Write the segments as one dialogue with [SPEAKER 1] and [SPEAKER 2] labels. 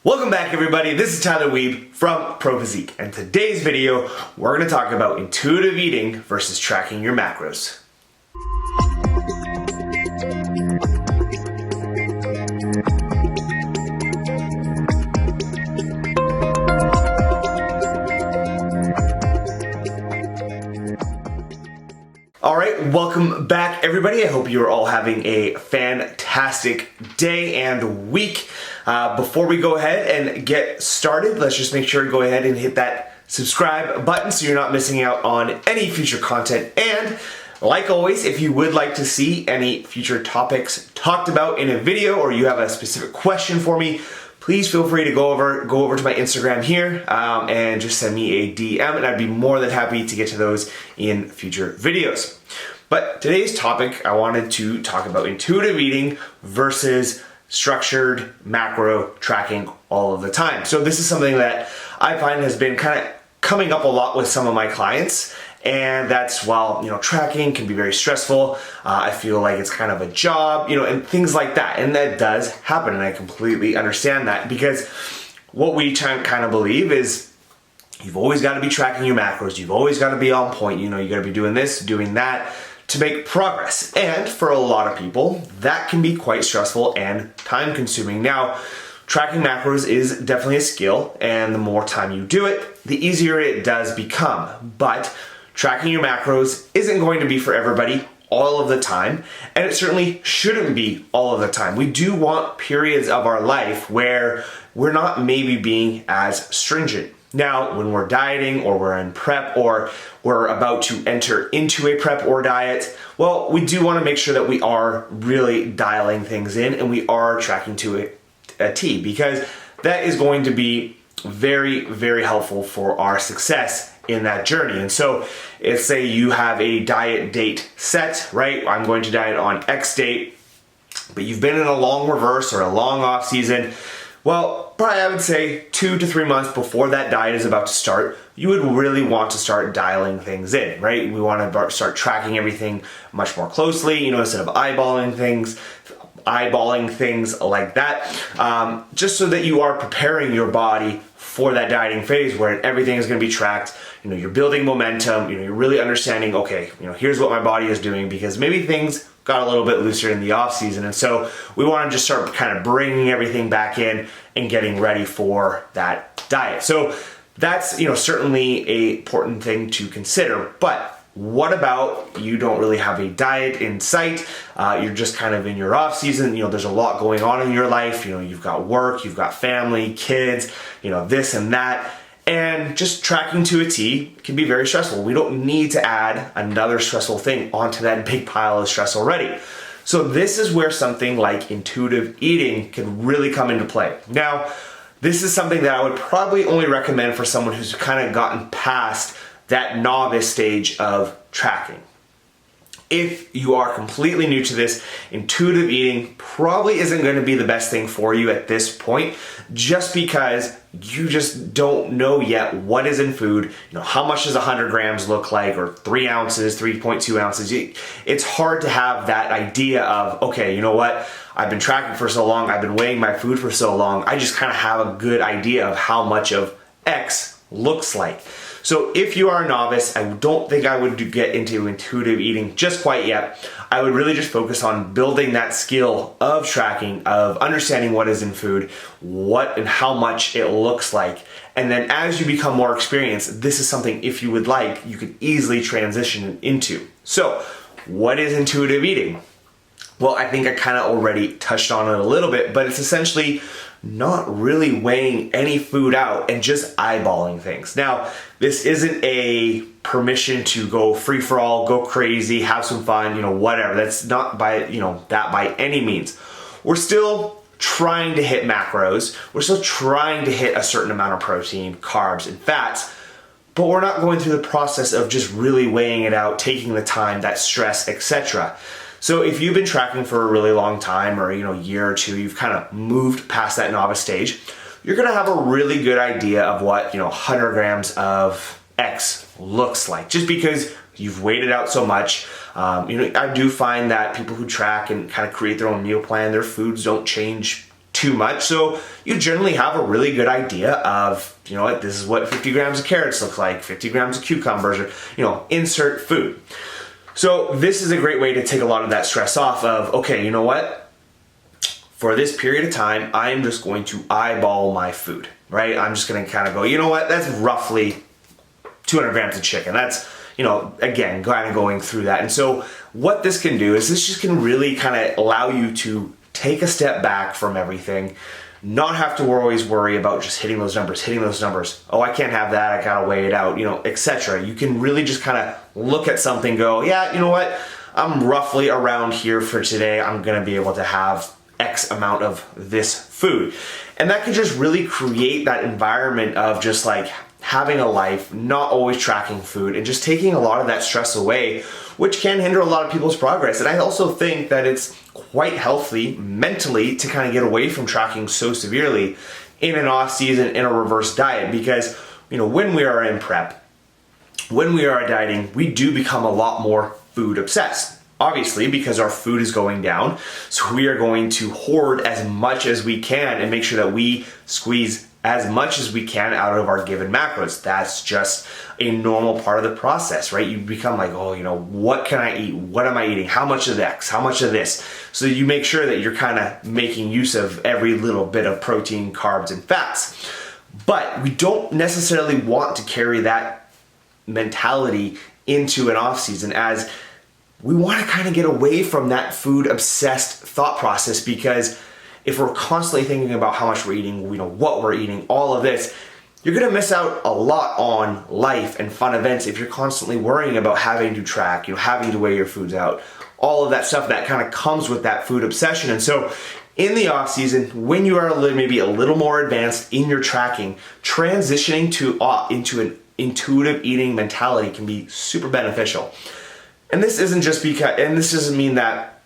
[SPEAKER 1] Welcome back everybody, this is Tyler Wiebe from Pro Physique, and today's video we're going to talk about intuitive eating versus tracking your macros. Alright, welcome back everybody. I hope you're all having a fantastic day and week. Before we go ahead and get started, let's just make sure to go ahead and hit that subscribe button so you're not missing out on any future content. And like always, if you would like to see any future topics talked about in a video, or you have a specific question for me, please feel free to go over to my Instagram here and just send me a DM, and I'd be more than happy to get to those in future videos. But today's topic, I wanted to talk about intuitive eating versus structured macro tracking all of the time. So this is something that I find has been kind of coming up a lot with some of my clients. And that's, while, tracking can be very stressful. I feel like it's kind of a job, and things like that. And that does happen, and I completely understand that, because what we kind of believe is you've always got to be tracking your macros. You've always got to be on point. You got to be doing this, doing that to make progress. And for a lot of people, that can be quite stressful and time consuming. Now, tracking macros is definitely a skill, and the more time you do it, the easier it does become. But tracking your macros isn't going to be for everybody all of the time, and it certainly shouldn't be all of the time. We do want periods of our life where we're not maybe being as stringent. Now, when we're dieting, or we're in prep, or we're about to enter into a prep or diet, well, we do want to make sure that we are really dialing things in and we are tracking to a T, because that is going to be very, very helpful for our success in that journey. And so, if say you have a diet date set, right? I'm going to diet on X date, but you've been in a long reverse or a long off season. Well, probably I would say 2 to 3 months before that diet is about to start, you would really want to start dialing things in, right? We want to start tracking everything much more closely, instead of eyeballing things like that, just so that you are preparing your body for that dieting phase where everything is going to be tracked. You're building momentum, you're really understanding, okay, here's what my body is doing, because maybe things got a little bit looser in the off season. And so we want to just start kind of bringing everything back in and getting ready for that diet. So that's, certainly a important thing to consider. But what about you don't really have a diet in sight? You're just kind of in your off season. There's a lot going on in your life. You've got work, you've got family, kids, this and that. And just tracking to a T can be very stressful. We don't need to add another stressful thing onto that big pile of stress already. So this is where something like intuitive eating can really come into play. Now, this is something that I would probably only recommend for someone who's kind of gotten past that novice stage of tracking. If you are completely new to this, intuitive eating probably isn't going to be the best thing for you at this point, just because you just don't know yet what is in food. How much does 100 grams look like, or 3 ounces, 3.2 ounces? It's hard to have that idea of, okay, you know what? I've been tracking for so long, I've been weighing my food for so long, I just kind of have a good idea of how much of X looks like. So if you are a novice, I don't think I would get into intuitive eating just quite yet. I would really just focus on building that skill of tracking, of understanding what is in food, what and how much it looks like. And then as you become more experienced, this is something, if you would like, you could easily transition into. So what is intuitive eating? Well, I think I kind of already touched on it a little bit, but it's essentially not really weighing any food out and just eyeballing things. Now, this isn't a permission to go free for all, go crazy, have some fun, whatever. That's not by any means. We're still trying to hit macros. We're still trying to hit a certain amount of protein, carbs, and fats, but we're not going through the process of just really weighing it out, taking the time, that stress, etc. So if you've been tracking for a really long time, or a year or two, you've kind of moved past that novice stage, you're gonna have a really good idea of what 100 grams of X looks like, just because you've weighed it out so much. I do find that people who track and kind of create their own meal plan, their foods don't change too much. So you generally have a really good idea of, you know what, this is what 50 grams of carrots look like, 50 grams of cucumbers, or, you know, insert food. So this is a great way to take a lot of that stress off of, okay, you know what? For this period of time, I'm just going to eyeball my food, right? I'm just going to kind of go, you know what? That's roughly 200 grams of chicken. That's, you know, again, kind of going through that. And so what this can do is this just can really kind of allow you to take a step back from everything, not have to always worry about just hitting those numbers. Oh, I can't have that. I got to weigh it out, you know, etc. You can really just kind of look at something, go, yeah, you know what? I'm roughly around here for today. I'm going to be able to have X amount of this food. And that can just really create that environment of just like having a life, not always tracking food, and just taking a lot of that stress away, which can hinder a lot of people's progress. And I also think that it's quite healthy mentally to kind of get away from tracking so severely in an off season, in a reverse diet, because, you know, when we are in prep, when we are dieting, we do become a lot more food obsessed. Obviously, because our food is going down, so we are going to hoard as much as we can and make sure that we squeeze as much as we can out of our given macros. That's just a normal part of the process, right? You become like, oh, you know, what can I eat? What am I eating? How much of X? How much of this? So you make sure that you're kind of making use of every little bit of protein, carbs, and fats. But we don't necessarily want to carry that mentality into an off season, as we want to kind of get away from that food obsessed thought process, because if we're constantly thinking about how much we're eating, you know, what we're eating, all of this, you're going to miss out a lot on life and fun events if you're constantly worrying about having to track, you know, having to weigh your foods out, all of that stuff that kind of comes with that food obsession. And so in the off season, when you are maybe a little more advanced in your tracking, transitioning into an intuitive eating mentality can be super beneficial. And this isn't just because, and this doesn't mean that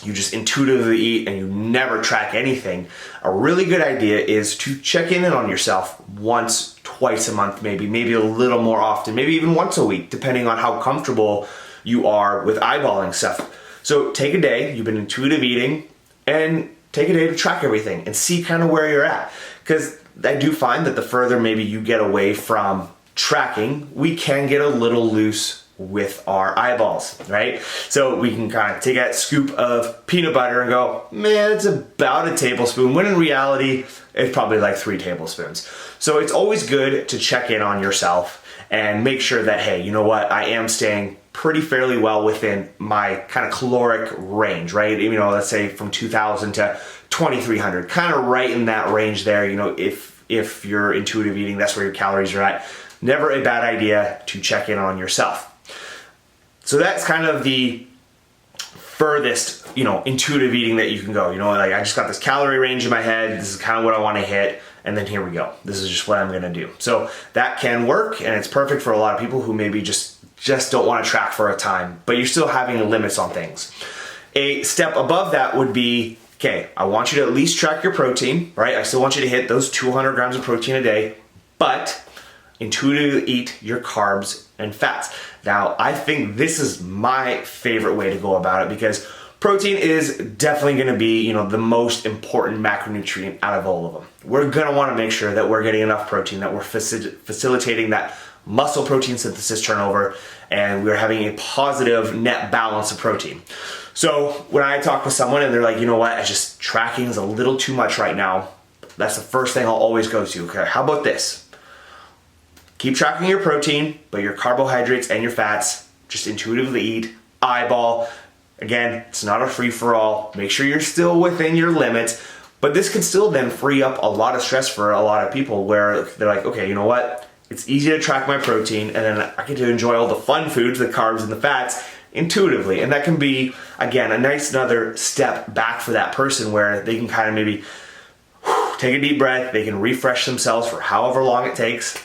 [SPEAKER 1] you just intuitively eat and you never track anything. A really good idea is to check in on yourself once, twice a month, maybe a little more often, maybe even once a week, depending on how comfortable you are with eyeballing stuff. So take a day, you've been intuitive eating, and take a day to track everything and see kind of where you're at. Because I do find that the further maybe you get away from tracking, we can get a little loose with our eyeballs, right? So we can kind of take that scoop of peanut butter and go, man, it's about a tablespoon, when in reality, it's probably like 3 tablespoons. So it's always good to check in on yourself and make sure that, hey, you know what, I am staying pretty fairly well within my kind of caloric range, right? You know, let's say from 2,000 to 2,300, kind of right in that range there. You know, if you're intuitive eating, that's where your calories are at. Never a bad idea to check in on yourself. So that's kind of the furthest, you know, intuitive eating that you can go. You know, like I just got this calorie range in my head. This is kind of what I want to hit. And then here we go. This is just what I'm going to do. So that can work, and it's perfect for a lot of people who maybe just don't want to track for a time, but you're still having limits on things. A step above that would be, okay, I want you to at least track your protein, right? I still want you to hit those 200 grams of protein a day, but intuitively eat your carbs and fats. Now, I think this is my favorite way to go about it, because protein is definitely going to be, you know, the most important macronutrient out of all of them. We're going to want to make sure that we're getting enough protein, that we're facilitating that muscle protein synthesis turnover, and we're having a positive net balance of protein. So when I talk with someone and they're like, you know what, tracking is a little too much right now, that's the first thing I'll always go to. Okay, how about this? Keep tracking your protein, but your carbohydrates and your fats, just intuitively eat, eyeball. Again, it's not a free-for-all. Make sure you're still within your limits, but this can still then free up a lot of stress for a lot of people, where they're like, okay, you know what? It's easy to track my protein, and then I get to enjoy all the fun foods, the carbs and the fats, intuitively. And that can be, again, a nice another step back for that person, where they can kind of maybe take a deep breath, they can refresh themselves for however long it takes,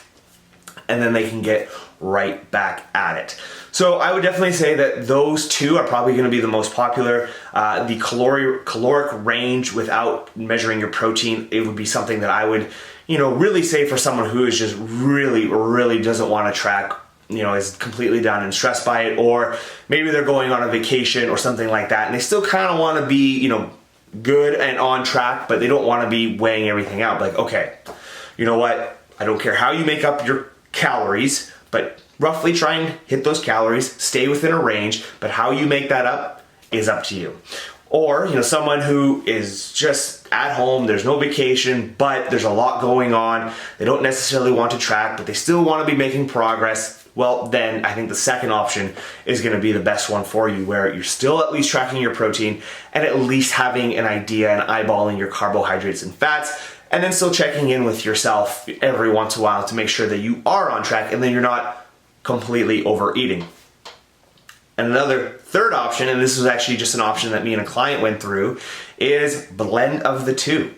[SPEAKER 1] and then they can get right back at it. So I would definitely say that those two are probably going to be the most popular. The caloric range without measuring your protein, it would be something that I would, you know, really say for someone who is just really doesn't want to track, you know, is completely done and stressed by it, or maybe they're going on a vacation or something like that, and they still kind of want to be, you know, good and on track, but they don't want to be weighing everything out. Like, okay, you know what? I don't care how you make up your calories, but roughly try and hit those calories, stay within a range, but how you make that up is up to you. Or, someone who is just at home, there's no vacation, but there's a lot going on. They don't necessarily want to track, but they still want to be making progress. Well, then I think the second option is going to be the best one for you, where you're still at least tracking your protein and at least having an idea and eyeballing your carbohydrates and fats, and then still checking in with yourself every once in a while to make sure that you are on track and then you're not completely overeating. And another third option, and this is actually just an option that me and a client went through, is blend of the two.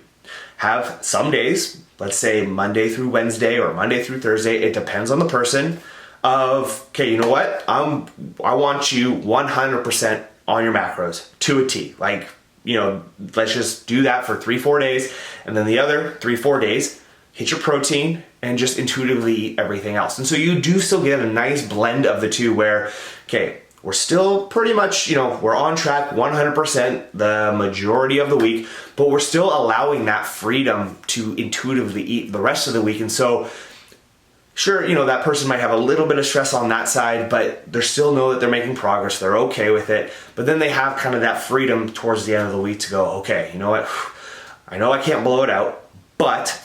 [SPEAKER 1] Have some days, let's say Monday through Wednesday or Monday through Thursday, it depends on the person, of, okay, you know what? I want you 100% on your macros to a T. Like, let's just do that for 3-4 days. And then the other 3-4 days, hit your protein and just intuitively eat everything else. And so you do still get a nice blend of the two where, okay, we're still pretty much, we're on track 100% the majority of the week, but we're still allowing that freedom to intuitively eat the rest of the week. And so, sure, that person might have a little bit of stress on that side, but they still know that they're making progress. They're okay with it. But then they have kind of that freedom towards the end of the week to go, okay, you know what? I know I can't blow it out, but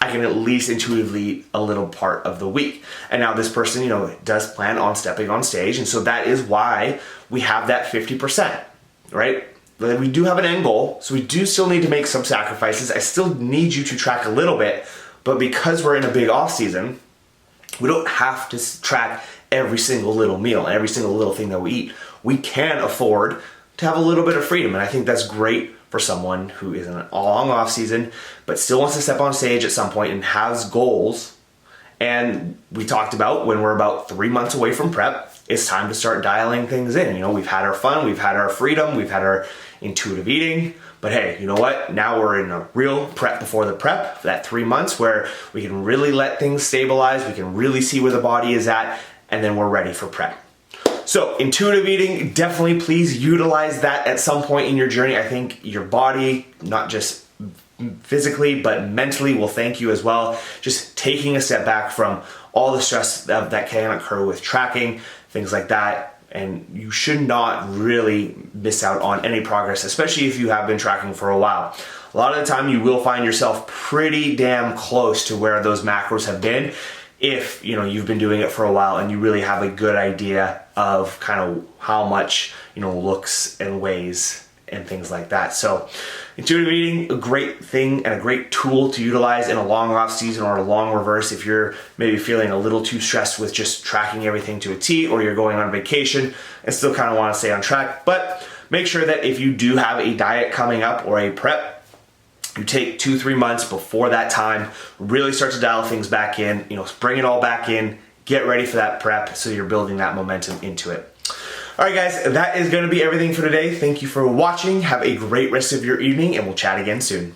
[SPEAKER 1] I can at least intuitively eat a little part of the week. And now this person, does plan on stepping on stage. And so that is why we have that 50%, right? We do have an end goal. So we do still need to make some sacrifices. I still need you to track a little bit, but because we're in a big off season, we don't have to track every single little meal and every single little thing that we eat. We can afford to have a little bit of freedom. And I think that's great for someone who is in a long off season, but still wants to step on stage at some point and has goals. And we talked about when we're about 3 months away from prep, it's time to start dialing things in. We've had our fun, we've had our freedom, we've had our intuitive eating, but hey, you know what? Now we're in a real prep before the prep, that 3 months where we can really let things stabilize, we can really see where the body is at, and then we're ready for prep. So intuitive eating, definitely please utilize that at some point in your journey. I think your body, not just physically, but mentally will thank you as well. Just taking a step back from all the stress that can occur with tracking, things like that. And you should not really miss out on any progress, especially if you have been tracking for a while. A lot of the time you will find yourself pretty damn close to where those macros have been if you've been doing it for a while and you really have a good idea of kind of how much looks and weighs and things like that. So intuitive eating, a great thing and a great tool to utilize in a long off season or a long reverse if you're maybe feeling a little too stressed with just tracking everything to a T, or you're going on vacation and still kind of want to stay on track. But make sure that if you do have a diet coming up or a prep, you take 2-3 months before that time, really start to dial things back in, bring it all back in, get ready for that prep so you're building that momentum into it. All right, guys, that is going to be everything for today. Thank you for watching. Have a great rest of your evening, and we'll chat again soon.